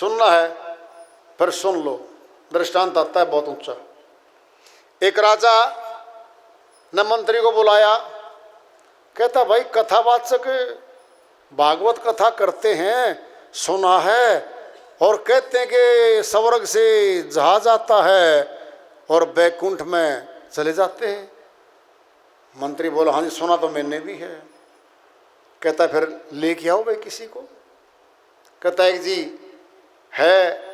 सुनना है फिर सुन लो। दृष्टांत आता है बहुत ऊंचा। एक राजा ने मंत्री को बुलाया, कहता भाई कथावाचक भागवत कथा करते हैं, सुना है, और कहते हैं कि स्वर्ग से जहाज आता है और बैकुंठ में चले जाते हैं। मंत्री बोला हाँ जी सुना तो मैंने भी है। कहता फिर लेके आओ भाई किसी को। कहता एक जी है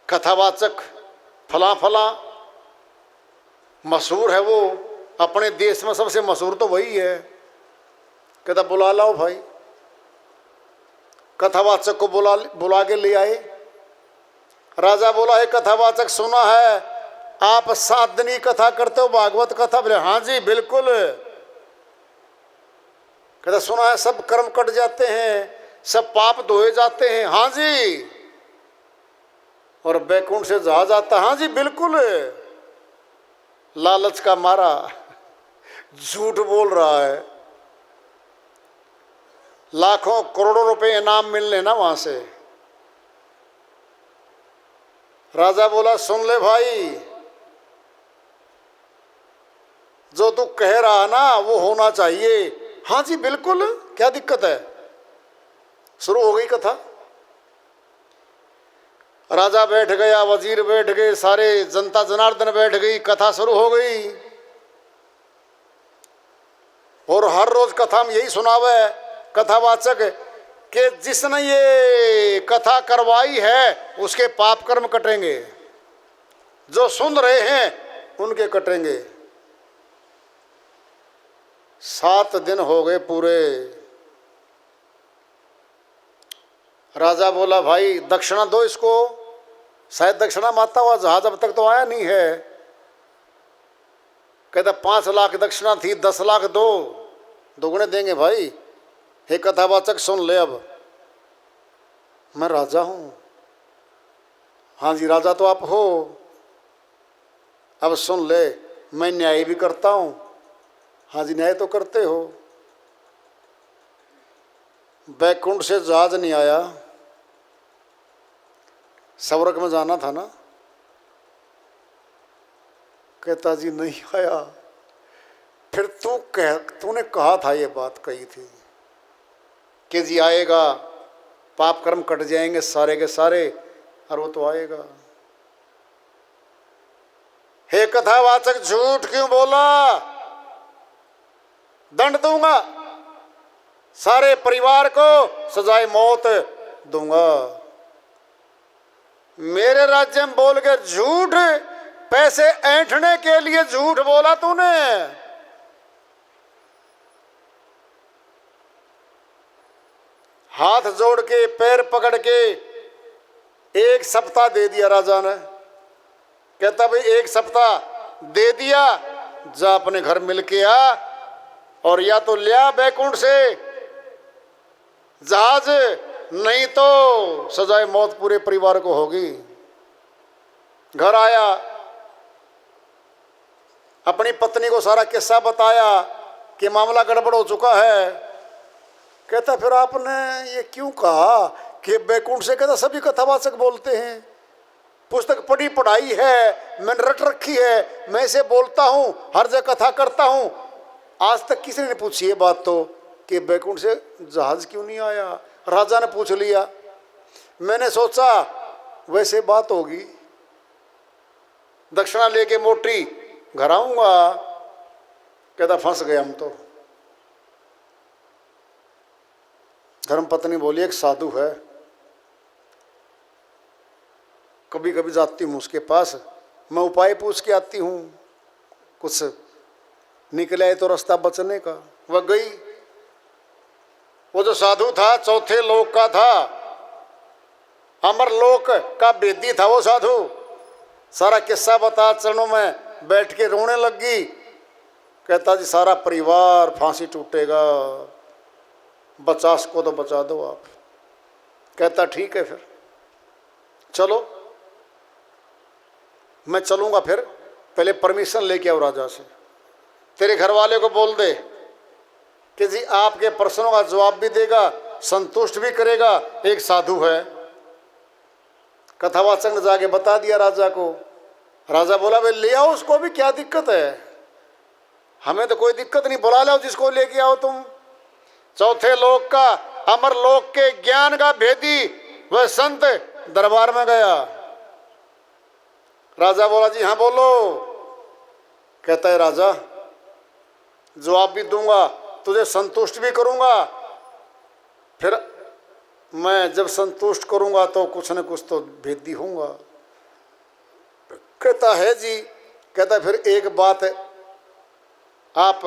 कथावाचक फला फला, मशहूर है वो, अपने देश में सबसे मशहूर तो वही है। कहता बुला लाओ भाई। कथावाचक को बुला के ले आए। राजा बोला है कथावाचक सुना है आप 7 दिन की कथा करते हो भागवत कथा। बोले हाँ जी बिल्कुल। कहता सुना है सब कर्म कट जाते हैं, सब पाप धोए जाते हैं। हाँ जी। और बैकुंठ से जहाज आता। हाँ जी बिल्कुल। लालच का मारा झूठ बोल रहा है। लाखों करोड़ों रुपए इनाम मिलने ना वहां से। राजा बोला सुन ले भाई, जो तू कह रहा ना वो होना चाहिए। हाँ जी बिल्कुल, क्या दिक्कत है। शुरू हो गई कथा। राजा बैठ गया, वजीर बैठ गए, सारे जनता जनार्दन बैठ गई, कथा शुरू हो गई। और हर रोज कथा में यही सुनावे कथावाचक कि जिसने ये कथा करवाई है उसके पाप कर्म कटेंगे, जो सुन रहे हैं उनके कटेंगे। 7 दिन हो गए पूरे। राजा बोला भाई दक्षिणा दो इसको, शायद दक्षिणा माता हुआ जहाज अब तक तो आया नहीं है। कहता 5 लाख दक्षिणा थी, 10 लाख दो, दोगुने देंगे भाई। हे कथावाचक सुन ले, अब मैं राजा हूं। हाँ जी राजा तो आप हो, अब सुन ले मैं न्याय भी करता हूं। हाँ जी न्याय तो करते हो। बैकुंठ से जहाज नहीं आया, स्वर्ग में जाना था ना। कहता जी नहीं आया। फिर तूने कहा था, ये बात कही थी कि जी आएगा, पाप कर्म कट जाएंगे सारे के सारे, और वो तो आएगा। हे कथावाचक झूठ क्यों बोला, दंड दूंगा, सारे परिवार को सजाए मौत दूंगा। मेरे राज्य में बोल के झूठ, पैसे ऐंठने के लिए झूठ बोला तूने। हाथ जोड़ के पैर पकड़ के 1 सप्ताह दे दिया राजा ने। कहता भाई 1 सप्ताह दे दिया, जा अपने घर मिल के आ, और या तो लिया बैकुंठ से जहाज, नहीं तो सजाए मौत पूरे परिवार को होगी। घर आया, अपनी पत्नी को सारा किस्सा बताया कि मामला गड़बड़ हो चुका है। कहता फिर आपने ये क्यों कहा कि बैकुंठ से? कहता सभी कथावाचक बोलते हैं, पुस्तक पढ़ी पढ़ाई है, मैंने रट रखी है, मैं इसे बोलता हूँ, हर जगह कथा करता हूँ। आज तक किसी ने पूछी ये बात तो कि बैकुंठ से जहाज क्यों नहीं आया। राजा ने पूछ लिया। मैंने सोचा वैसे बात होगी, दक्षिणा लेके मोटी घर आऊंगा। कहता फंस गए हम तो। धर्मपत्नी बोली एक साधु है, कभी कभी जाती हूँ उसके पास, मैं उपाय पूछ के आती हूँ, कुछ निकले आए तो रास्ता बचने का। वह गई। वो जो साधु था 4थे लोक का था, अमर लोक का वेदी था वो साधु। सारा किस्सा बता, चरणों में बैठ के रोने लगी। कहता जी सारा परिवार फांसी टूटेगा, 50 को तो बचा दो आप। कहता ठीक है फिर चलो, मैं चलूंगा, फिर पहले परमिशन लेके आओ राजा से। तेरे घर वाले को बोल दे कि जी आपके प्रश्नों का जवाब भी देगा, संतुष्ट भी करेगा, एक साधु है। कथावाचक ने जाके बता दिया राजा को। राजा बोला भाई ले आओ उसको भी, क्या दिक्कत है, हमें तो कोई दिक्कत नहीं, बुला लाओ जिसको लेके आओ तुम। चौथे लोक का, अमर लोक के ज्ञान का भेदी वह संत दरबार में गया। राजा बोला जी हाँ बोलो। कहता है राजा जवाब भी दूंगा, तुझे संतुष्ट भी करूंगा, फिर मैं जब संतुष्ट करूंगा तो कुछ न कुछ तो भेदी होऊंगा। कहता है जी। कहता है फिर एक बात है, आप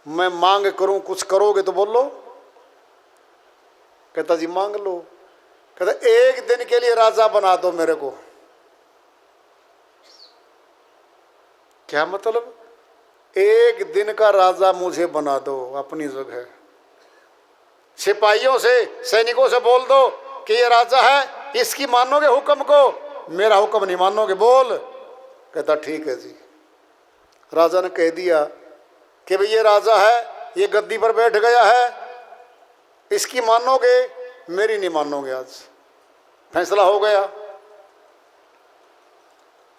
मैं मांग करूं, कुछ करोगे तो बोलो। कहता जी मांग लो। कहता एक दिन के लिए राजा बना दो मेरे को। क्या मतलब? एक दिन का राजा मुझे बना दो अपनी जगह। सिपाहियों से, सैनिकों से बोल दो कि ये राजा है, इसकी मानोगे हुक्म को, मेरा हुक्म नहीं मानोगे, बोल। कहता ठीक है जी। राजा ने कह दिया कि भाई ये राजा है, ये गद्दी पर बैठ गया है, इसकी मानोगे, मेरी नहीं मानोगे। आज फैसला हो गया।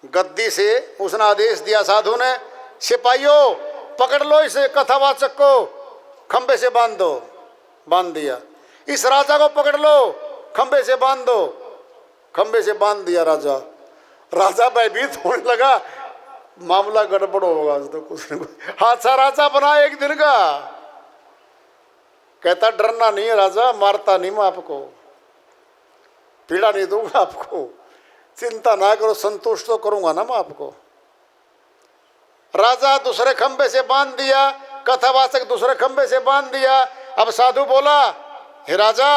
गद्दी से उसने आदेश दिया साधु ने, सिपाहियों पकड़ लो इस कथावाचक को, खंबे से बांध दो। बांध दिया। इस राजा को पकड़ लो, खंबे से बांध दो। खंबे से बांध दिया राजा। राजा भयभीत होने लगा, मामला गड़बड़ होगा तो कुछ न कुछ। हादसा राजा बना एक दिन का। कहता डरना नहीं है राजा, मारता नहीं मैं आपको, पीड़ा नहीं दूंगा आपको, चिंता ना करो, संतुष्ट तो करूंगा ना मैं आपको। राजा दूसरे खंबे से बांध दिया, कथावाचक दूसरे खंबे से बांध दिया। अब साधु बोला हे राजा,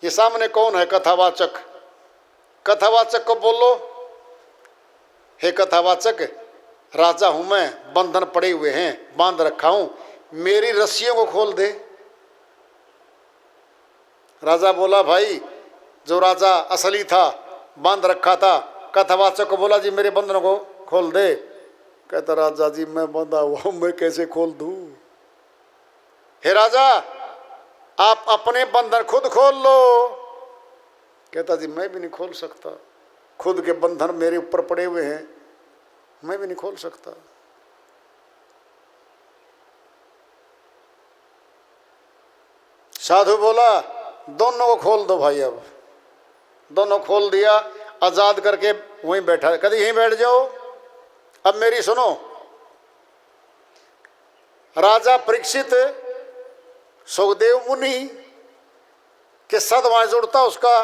ये सामने कौन है? कथावाचक। कथावाचक को बोलो हे कथावाचक, राजा हूं मैं, बंधन पड़े हुए हैं, बांध रखा हूं, मेरी रस्सियों को खोल दे। राजा बोला भाई जो राजा असली था, बांध रखा था। कथावाचक को बोला जी मेरे बंधनों को खोल दे। कहता राजा जी मैं बंधा हुआ हूं, मैं कैसे खोल दूं? हे राजा आप अपने बंधन खुद खोल लो। कहता जी मैं भी नहीं खोल सकता, खुद के बंधन मेरे ऊपर पड़े हुए हैं, मैं भी नहीं खोल सकता। साधु बोला दोनों को खोल दो भाई। अब दोनों खोल दिया, आजाद करके वहीं बैठा। कहते यहीं बैठ जाओ। अब मेरी सुनो। राजा परीक्षित सुखदेव मुनि के साथ वहां जुड़ता उसका।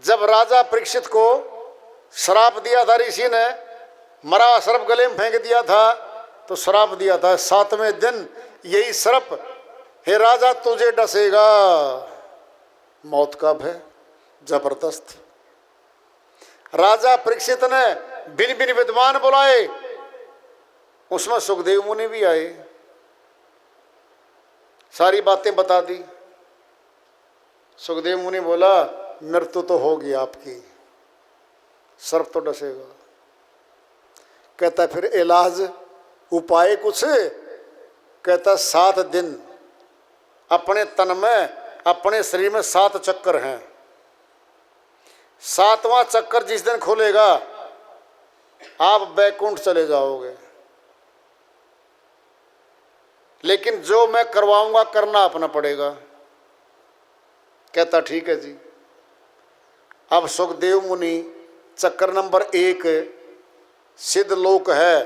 जब राजा परीक्षित को श्राप दिया था ऋषि ने, मरा सर्प गले में फेंक दिया था, तो श्राप दिया था 7वें दिन यही सर्प हे राजा तुझे डसेगा। मौत का भय जबरदस्त। राजा परीक्षित ने भिन्न भिन्न विद्वान बुलाए, उसमें सुखदेव मुनि भी आए, सारी बातें बता दी। सुखदेव मुनि बोला मृत्यु तो होगी आपकी, सर्प तो डसेगा। कहता फिर इलाज उपाय कुछ? कहता 7 दिन अपने तन में, अपने शरीर में 7 चक्कर हैं। 7वां चक्कर जिस दिन खुलेगा आप बैकुंठ चले जाओगे। लेकिन जो मैं करवाऊंगा करना अपना पड़ेगा। कहता ठीक है जी। अब सुखदेव मुनि चक्कर नंबर 1 सिद्ध लोक है,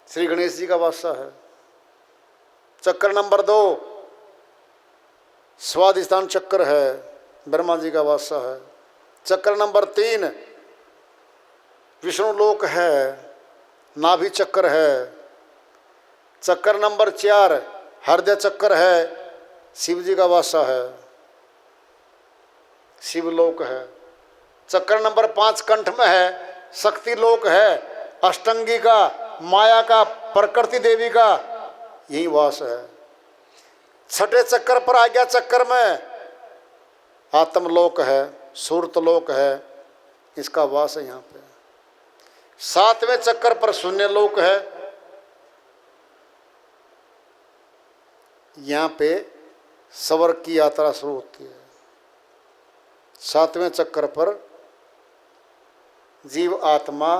श्री गणेश जी का वासा है। चक्कर नंबर 2 स्वादिष्ठान चक्कर है, ब्रह्मा जी का वासा है। चक्कर नंबर 3 विष्णु लोक है, नाभि चक्कर है। चक्कर नंबर 4 हृदय चक्कर है, शिव जी का वासा है, शिवलोक है। चक्कर नंबर 5 कंठ में है, शक्ति लोक है, अष्टंगी का, माया का, प्रकृति देवी का यही वास है। 6ठे चक्कर पर आज्ञा चक्कर में आत्मलोक है, सूर्तलोक है, इसका वास है यहाँ पे। 7वें चक्कर पर शून्य लोक है। यहाँ पे स्वर्ग की यात्रा शुरू होती है। 7वें चक्कर पर जीव आत्मा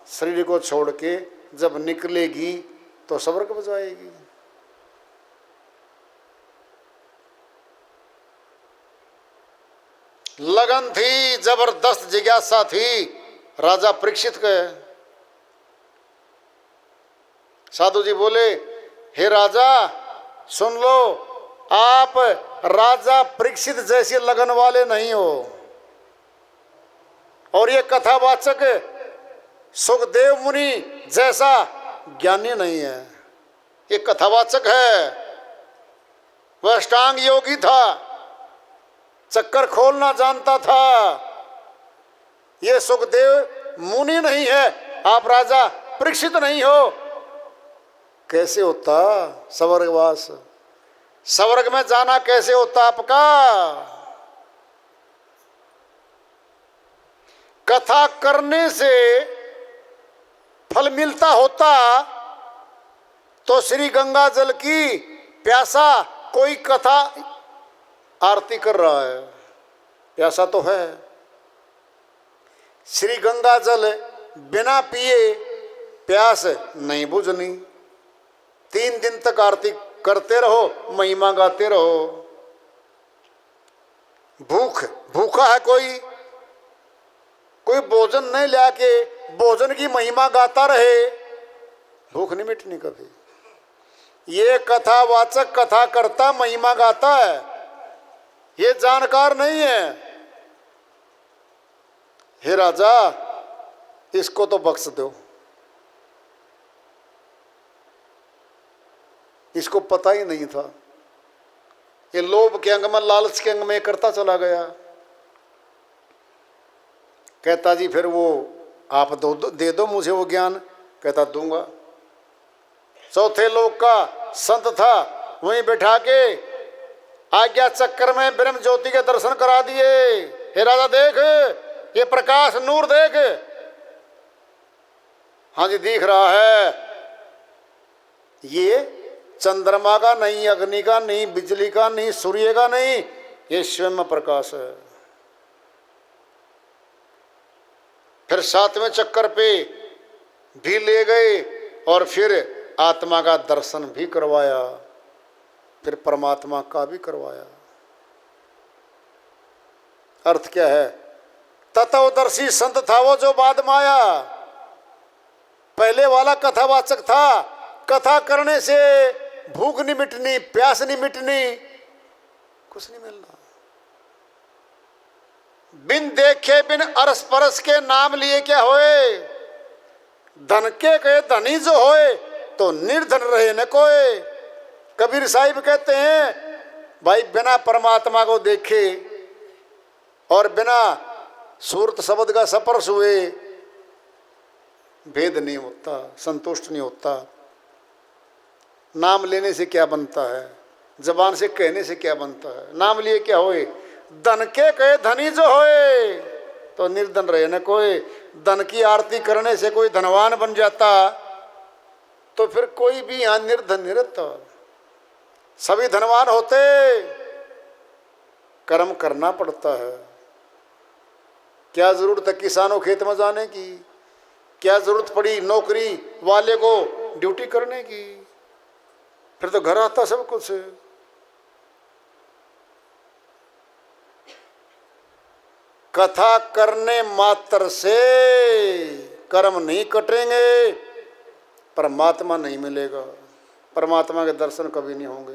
शरीर को छोड़ के जब निकलेगी तो स्वर्ग में जाएगी। लगन थी, जबरदस्त जिज्ञासा थी राजा परीक्षित के। साधु जी बोले, हे राजा सुन लो, आप राजा परीक्षित जैसे लगन वाले नहीं हो, और ये कथावाचक सुखदेव मुनि जैसा ज्ञानी नहीं है। ये कथावाचक है, वह अष्टांग योगी था, चक्कर खोलना जानता था। ये सुखदेव मुनि नहीं है, आप राजा परीक्षित नहीं हो। कैसे होता स्वर्गवास, स्वर्ग में जाना कैसे होता आपका? कथा करने से फल मिलता होता तो श्री गंगा जल की प्यासा कोई कथा आरती कर रहा है, प्यासा तो है। श्री गंगा जल बिना पिए प्यास नहीं बुझनी। 3 दिन तक आरती करते रहो, महिमा गाते रहो। भूखा है कोई भोजन नहीं लाके भोजन की महिमा गाता रहे, भूख नहीं मिटनी कभी। ये कथावाचक कथा करता महिमा गाता है, ये जानकार नहीं है। हे राजा इसको तो बख्श दो, इसको पता ही नहीं था। ये लोभ के अंग में, लालच के अंग में करता चला गया। कहता जी फिर वो आप दे दो मुझे वो ज्ञान। कहता दूंगा। चौथे लोक का संत था, वहीं बैठा के आज्ञा चक्कर में ब्रह्म ज्योति के दर्शन करा दिए। हे राजा देख, ये प्रकाश नूर देख। हाँ जी दिख रहा है। ये चंद्रमा का नहीं, अग्नि का नहीं, बिजली का नहीं, सूर्य का नहीं, ये स्वयं प्रकाश है। फिर 7वें चक्कर पे भी ले गए और फिर आत्मा का दर्शन भी करवाया, फिर परमात्मा का भी करवाया। अर्थ क्या है? तत्वदर्शी संत था वो जो बाद में आया। पहले वाला कथावाचक था, कथा करने से भूख नहीं मिटनी, प्यास नहीं मिटनी, कुछ नहीं मिलना। बिन देखे बिन अरस परस के नाम लिए क्या होए? धन के कहे धनी जो होए तो निर्धन रहे न कोई। कबीर साहिब कहते हैं भाई बिना परमात्मा को देखे और बिना सूरत शब्द का स्पर्श हुए भेद नहीं होता, संतुष्ट नहीं होता। नाम लेने से क्या बनता है? जबान से कहने से क्या बनता है? नाम लिए क्या होए? धन के कहे धनी जो होए तो निर्धन रहे न कोई। धन की आरती करने से कोई धनवान बन जाता तो फिर कोई भी यहाँ निर्धन नहीं रहता। सभी धनवान होते। कर्म करना पड़ता है। क्या जरूरत है किसानों खेत में जाने की? क्या जरूरत पड़ी नौकरी वाले को ड्यूटी करने की? फिर तो घर आता सब कुछ। कथा करने मात्र से कर्म नहीं कटेंगे, परमात्मा नहीं मिलेगा, परमात्मा के दर्शन कभी नहीं होंगे।